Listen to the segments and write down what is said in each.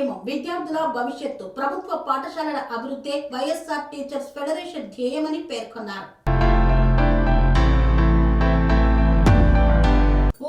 సంక్షేమం, విద్యార్థుల భవిష్యత్తు, ప్రభుత్వ పాఠశాలల అభివృద్ధి వైఎస్ఆర్ టీచర్స్ ఫెడరేషన్ ధ్యేయమని పేర్కొన్నారు.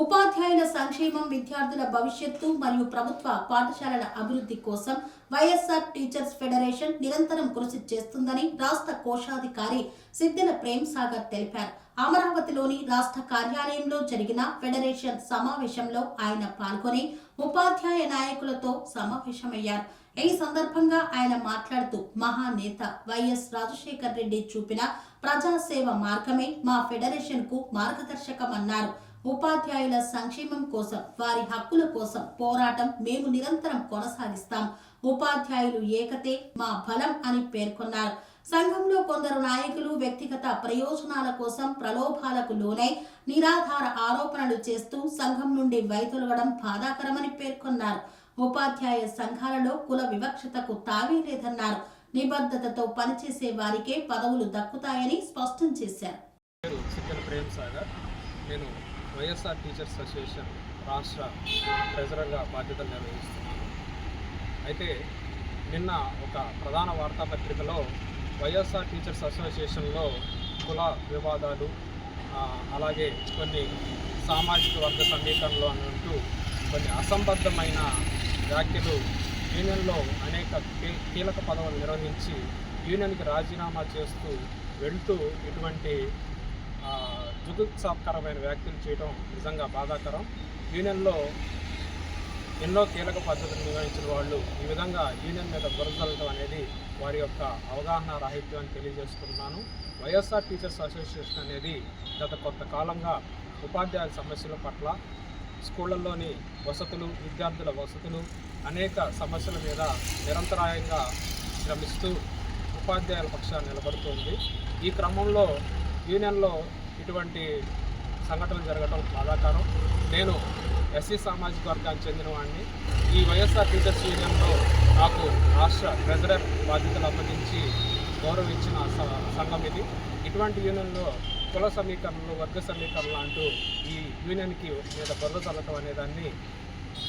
ఉపాధ్యాయుల సంక్షేమం, విద్యార్థుల భవిష్యత్తు మరియు ప్రభుత్వ పాఠశాలల అభివృద్ధి కోసం వైఎస్ఆర్ టీచర్స్ ఫెడరేషన్ నిరంతరం కృషి చేస్తుందని రాష్ట్ర కోశాధికారి సిద్దిల ప్రేమ్ సాగర్ తెలిపారు. అమరావతిలోని రాష్ట్ర కార్యాలయంలో జరిగిన ఫెడరేషన్ సమావేశంలో ఆయన పాల్గొని ఉపాధ్యాయ నాయకులతో సమావేశమయ్యారు. ఈ సందర్భంగా ఆయన మాట్లాడుతూ మహానేత వైఎస్ రాజశేఖర్ రెడ్డి చూపిన ప్రజాసేవ మార్గమే మా ఫెడరేషన్ కు మార్గదర్శకమన్నారు. ఉపాధ్యాయుల సంక్షేమం కోసం, వారి హక్కుల కోసం పోరాటం మేము నిరంతరం కొనసాగిస్తాం. ఉపాధ్యాయులు ఏకతే మా బలం అని పేర్కొన్నారు. సంఘంలో కొందరు నాయకులు వ్యక్తిగత ప్రయోజనాల కోసం ప్రలోభాలకు లోనై నిరాధార ఆరోపణలు చేస్తూ సంఘం నుండి వైదొలగడం బాధాకరమని పేర్కొన్నారు. ఉపాధ్యాయ సంఘాలలో కుల వివక్షతకు తావే లేదన్నారు. నిబద్ధతతో పనిచేసే వారికే పదవులు దక్కుతాయని స్పష్టం చేశారు. నేను వైఎస్ఆర్ టీచర్స్ అసోసియేషన్ రాష్ట్ర ట్రెజరర్గా బాధ్యతలు నిర్వహిస్తున్నాను. అయితే నిన్న ఒక ప్రధాన వార్తాపత్రికలో వైఎస్ఆర్ టీచర్స్ అసోసియేషన్లో కుల వివాదాలు, అలాగే కొన్ని సామాజిక వర్గ సమీకరణలు అంటూ కొన్ని అసంబద్ధమైన వ్యాఖ్యలు, యూనియన్లో అనేక కీలక పదవులు నిర్వహించి యూనియన్కి రాజీనామా చేస్తూ వెళ్తూ ఇటువంటి జుగుప్సాకరమైన వ్యాఖ్యలు చేయడం నిజంగా బాధాకరం. యూనియన్లో ఎన్నో కీలక పద్ధతులు నిర్వహించిన వాళ్ళు ఈ విధంగా యూనియన్ మీద బురదలడం అనేది వారి యొక్క అవగాహన రాహిత్యం అని తెలియజేస్తున్నాను. వైఎస్ఆర్ టీచర్స్ అసోసియేషన్ అనేది గత కొంతకాలంగా ఉపాధ్యాయుల సమస్యల పట్ల, స్కూళ్ళల్లోని వసతులు, విద్యార్థుల వసతులు, అనేక సమస్యల మీద నిరంతరాయంగా శ్రమిస్తూ ఉపాధ్యాయుల పక్షాన్ని నిలబడుతుంది. ఈ క్రమంలో యూనియన్లో ఇటువంటి సంఘటనలు జరగడం బాధాకరం. నేను ఎస్సీ సామాజిక వర్గానికి చెందిన వాడిని. ఈ వైఎస్ఆర్ టీచర్స్ యూనియన్లో నాకు రాష్ట్ర ట్రెజరర్ బాధ్యతలు అప్పగించి గౌరవించిన సంఘం ఇది. ఇటువంటి యూనియన్లో కుల సమీకరణలు, వర్గ సమీకరణలు అంటూ ఈ యూనియన్కి మీద బురద చల్లటం అనే దాన్ని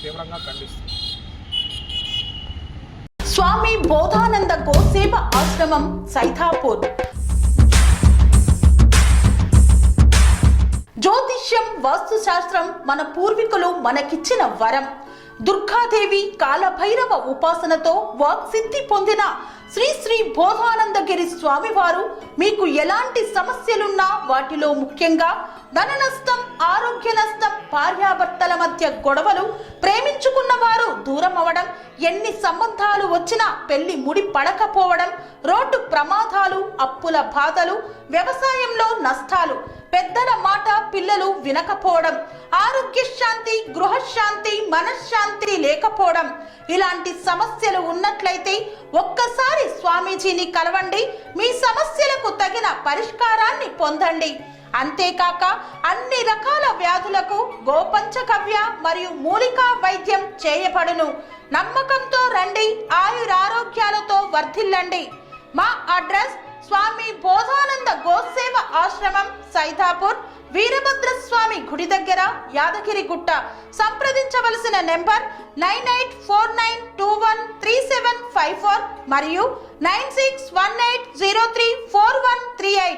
తీవ్రంగా ఖండిస్తుంది. స్వామి బోధానంద గోసేవ ఆశ్రమం, సైథాపూర్. జ్యోతిష్యం, వాస్తుశాస్త్రం మన పూర్వీకులు మనకిచ్చిన వరం. దుర్గాదేవి, కాలభైరవ ఉపాసనతో వాక్సిద్ధి పొందిన శ్రీ శ్రీ బోధానందగిరి స్వామివారు మీకు ఎలాంటి సమస్యలున్నా, వాటిలో ముఖ్యంగా ధన నష్టం, ఆరోగ్య నష్టం, భార్యాభర్తల మధ్య గొడవలు, ప్రేమించుకున్న వారు దూరం అవడం, ఎన్ని సంబంధాలు వచ్చినా పెళ్లి ముడి పడకపోవడం, రోడ్డు ప్రమాదాలు, అప్పుల బాధలు, వ్యవసాయంలో నష్టాలు, పెద్దల మాట పిల్లలు వినకపోవడం, ఆరోగ్య శాంతి, గృహశాంతి, మనశ్శాంతి లేకపోవడం, ఇలాంటి సమస్యలు ఉన్నట్లయితే ఒక్కసారి స్వామీజీని కలవండి. మీ సమస్యలకు తగిన పరిష్కారాన్ని పొందండి. అంతేకాక అన్ని రకాల వ్యాధులకు గోపంచగవ్య మరియు మూలికా వైద్యం చేయబడును. నమ్మకంతో రండి, ఆయురారోగ్యాలతో వర్ధిల్లండి. మా అడ్రస్ స్వామి బోధానంద గోసేవ ఆశ్రమం, సైథాపూర్, వీరభద్రస్వామి గుడి దగ్గర, యాదగిరిగుట్ట. సంప్రదించవలసిన నెంబర్ 9849213754 మరియు 9618034138.